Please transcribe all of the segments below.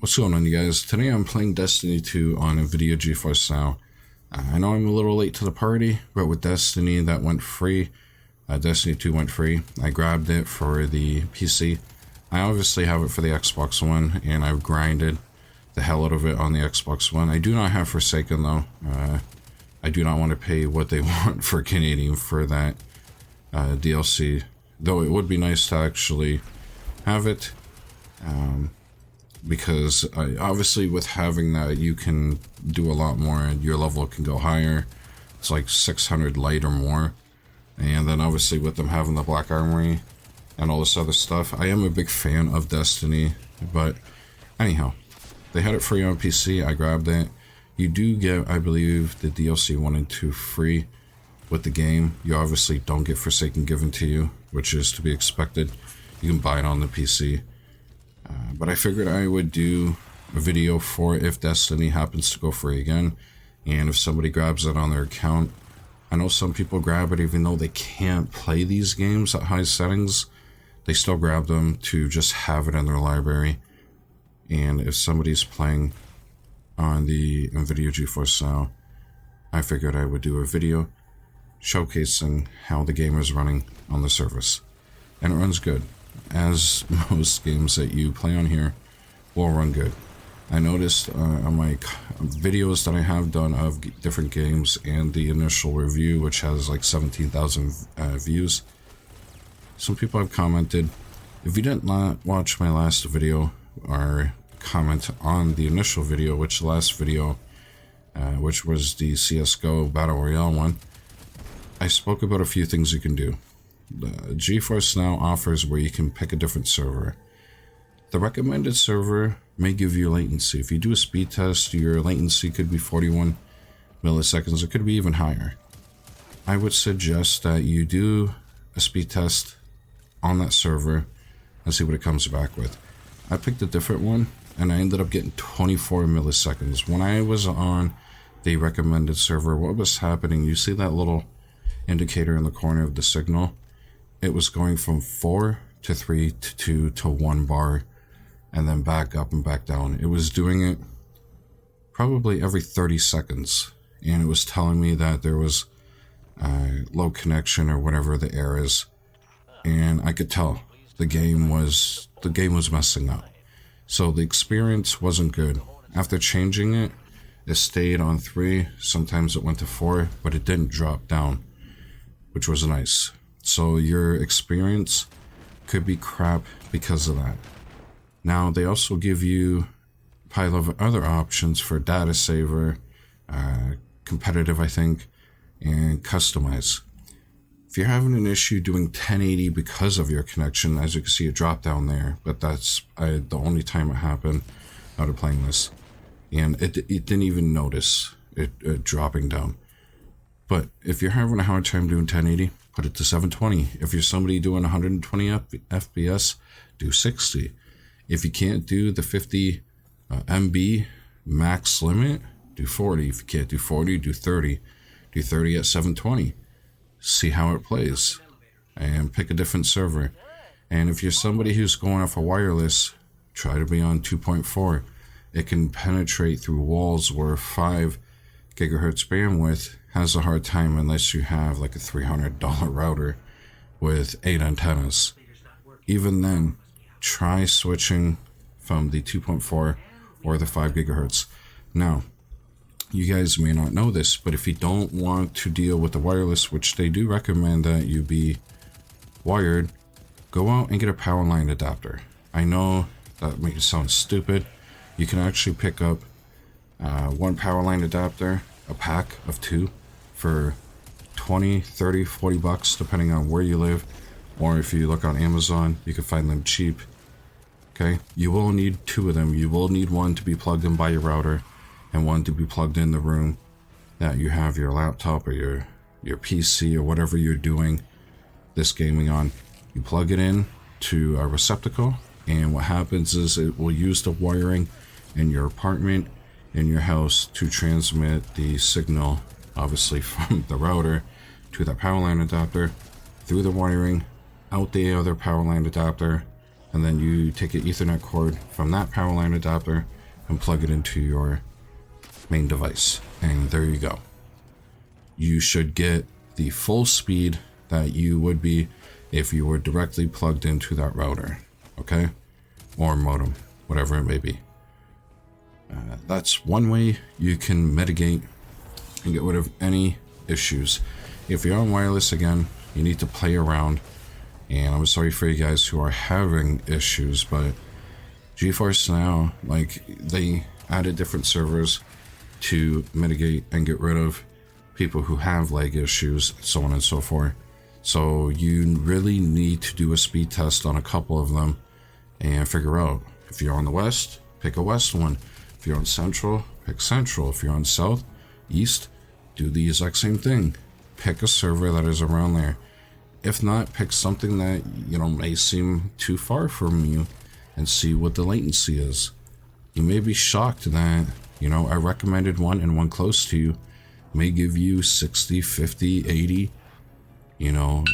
What's going on, you guys? Today I'm playing Destiny 2 on NVIDIA Geforce now. I know I'm a little late to the party, but with Destiny that went free, Destiny 2 went free. I grabbed it for the PC. I obviously have it for the Xbox One, and I've grinded the hell out of it on the Xbox One. I do not have Forsaken though. I do not want to pay what they want for Canadian for that DLC, though it would be nice to actually have it. Because obviously with having that you can do a lot more and your level can go higher. It's like 600 light or more, and then obviously with them having the Black Armory and all this other stuff, I am a big fan of Destiny. But anyhow, they had it free on PC. I grabbed it. You do get, I believe, the DLC 1 and 2 free with the game. You obviously don't get Forsaken given to you, which is to be expected. You can buy it on the PC. But I figured I would do a video for if Destiny happens to go free again, and if somebody grabs it on their account. I know some people grab it even though they can't play these games at high settings. They still grab them to just have it in their library. And if somebody's playing on the NVIDIA GeForce Now, I figured I would do a video showcasing how the game is running on the service. And it runs good, as most games that you play on here will run good. I noticed on my videos that I have done of different games and the initial review, which has like 17,000 views, some people have commented. If you didn't watch my last video or comment on the initial video, which the last video, which was the CSGO Battle Royale one, I spoke about a few things you can do. GeForce Now offers where you can pick a different server. The recommended server may give you latency. If you do a speed test, your latency could be 41 milliseconds. It could be even higher. I would suggest that you do a speed test on that server and see what it comes back with. I picked a different one and I ended up getting 24 milliseconds. When I was on the recommended server, what was happening, you see that little indicator in the corner of the signal? It was going from 4 to 3 to 2 to 1 bar and then back up and back down. It was doing it probably every 30 seconds, and it was telling me that there was low connection or whatever the error is, and I could tell the game was messing up. So the experience wasn't good. After changing it, it stayed on 3. Sometimes it went to 4, but it didn't drop down, which was nice. So your experience could be crap because of that. Now, they also give you a pile of other options for data saver, competitive, I think, and customize. If you're having an issue doing 1080 because of your connection, as you can see, it dropped down there, but that's the only time it happened out of playing this. And it didn't even notice it dropping down. But if you're having a hard time doing 1080, put it to 720. If you're somebody doing 120 FPS, do 60. If you can't do the 50 MB max limit, do 40. If you can't do 40, do 30. Do 30 at 720. See how it plays. And pick a different server. And if you're somebody who's going off a wireless, try to be on 2.4. It can penetrate through walls where 5 gigahertz bandwidth has a hard time unless you have like a $300 router with 8 antennas. Even then, try switching from the 2.4 or the 5 gigahertz. Now, you guys may not know this, but if you don't want to deal with the wireless, which they do recommend that you be wired, go out and get a power line adapter. I know that makes it sound stupid. You can actually pick up one power line adapter, a pack of 2, for 20, 30, 40 bucks, depending on where you live, or if you look on Amazon, you can find them cheap. Okay, you will need 2 of them. You will need one to be plugged in by your router and one to be plugged in the room that you have your laptop or your PC or whatever you're doing this gaming on. You plug it in to a receptacle, and what happens is it will use the wiring in your apartment, in your house, to transmit the signal, obviously from the router to that power line adapter, through the wiring, out the other power line adapter, and then you take an Ethernet cord from that power line adapter and plug it into your main device, and there you go. You should get the full speed that you would be if you were directly plugged into that router, okay, or modem, whatever it may be. That's one way you can mitigate and get rid of any issues. If you're on wireless, again, you need to play around, and I'm sorry for you guys who are having issues, but Geforce now, like, they added different servers to mitigate and get rid of people who have lag issues, so on and so forth. So you really need to do a speed test on a couple of them and figure out, if you're on the west, pick a west one. If you're on central, pick central. If you're on south, east, do the exact same thing. Pick a server that is around there. If not, pick something that, you know, may seem too far from you and see what the latency is. You may be shocked that, you know, a recommended one and one close to you may give you 60, 50, 80, you know,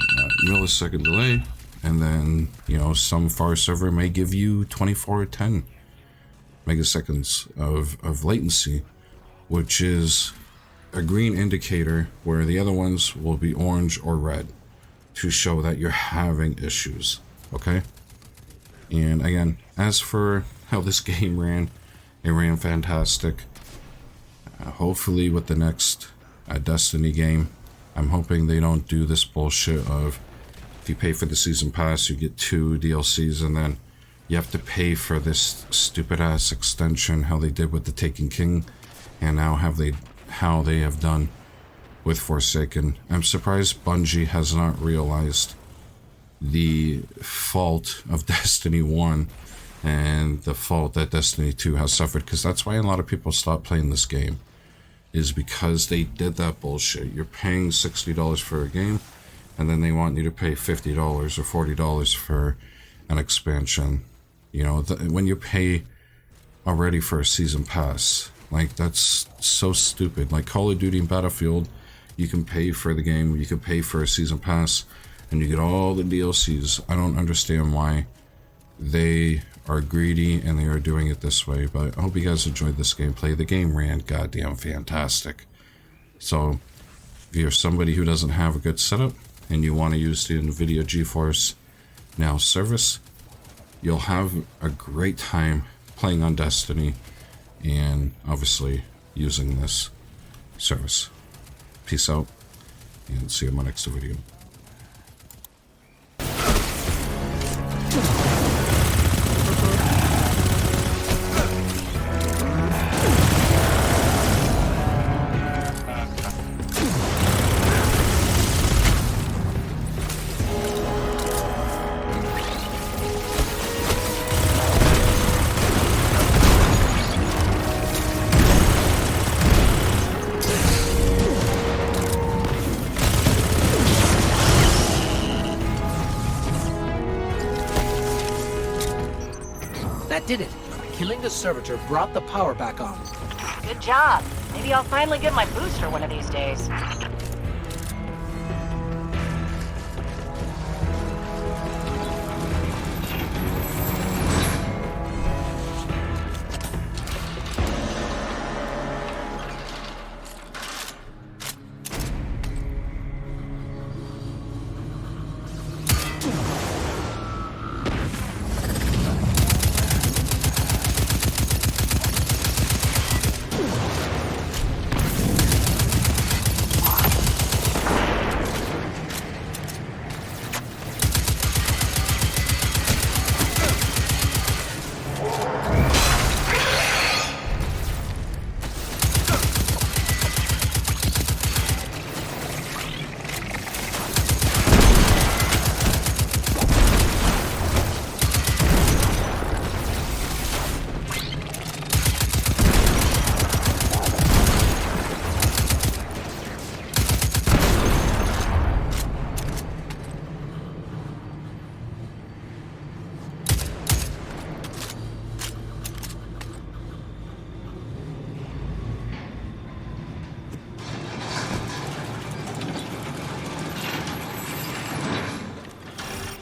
millisecond delay, and then, you know, some far server may give you 24 or 10 megaseconds of latency, which is a green indicator where the other ones will be orange or red to show that you're having issues, okay? And again, as for how this game ran, it ran fantastic. Hopefully with the next Destiny game, I'm hoping they don't do this bullshit of, if you pay for the season pass, you get 2 DLCs, and then you have to pay for this stupid ass extension, how they did with the Taken King, and now how they have done with Forsaken. I'm surprised Bungie has not realized the fault of Destiny 1 and the fault that Destiny 2 has suffered, because that's why a lot of people stopped playing this game, is because they did that bullshit. You're paying $60 for a game, and then they want you to pay $50 or $40 for an expansion. You know, when you pay already for a season pass, like, that's so stupid. Like Call of Duty and Battlefield, you can pay for the game, you can pay for a season pass, and you get all the DLCs. I don't understand why they are greedy and they are doing it this way, but I hope you guys enjoyed this gameplay. The game ran goddamn fantastic. So if you're somebody who doesn't have a good setup and you want to use the NVIDIA GeForce Now service, you'll have a great time playing on Destiny and obviously using this service. Peace out, and see you in my next video. That did it. Killing the servitor brought the power back on. Good job. Maybe I'll finally get my booster one of these days.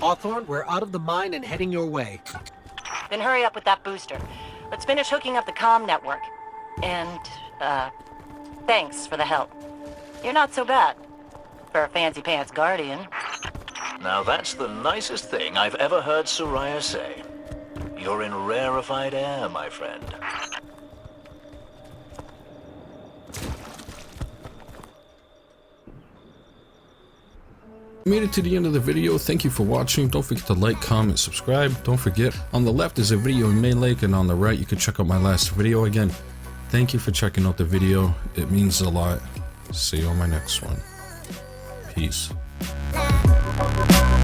Hawthorne, we're out of the mine and heading your way. Then hurry up with that booster. Let's finish hooking up the comm network. And, thanks for the help. You're not so bad for a fancy pants guardian. Now that's the nicest thing I've ever heard Soraya say. You're in rarefied air, my friend. Made it to the end of the video. Thank you for watching. Don't forget to like, comment, subscribe. Don't forget, on the left is a video you may like, and on the right you can check out my last video. Again, thank you for checking out the video. It means a lot. See you on my next one. Peace.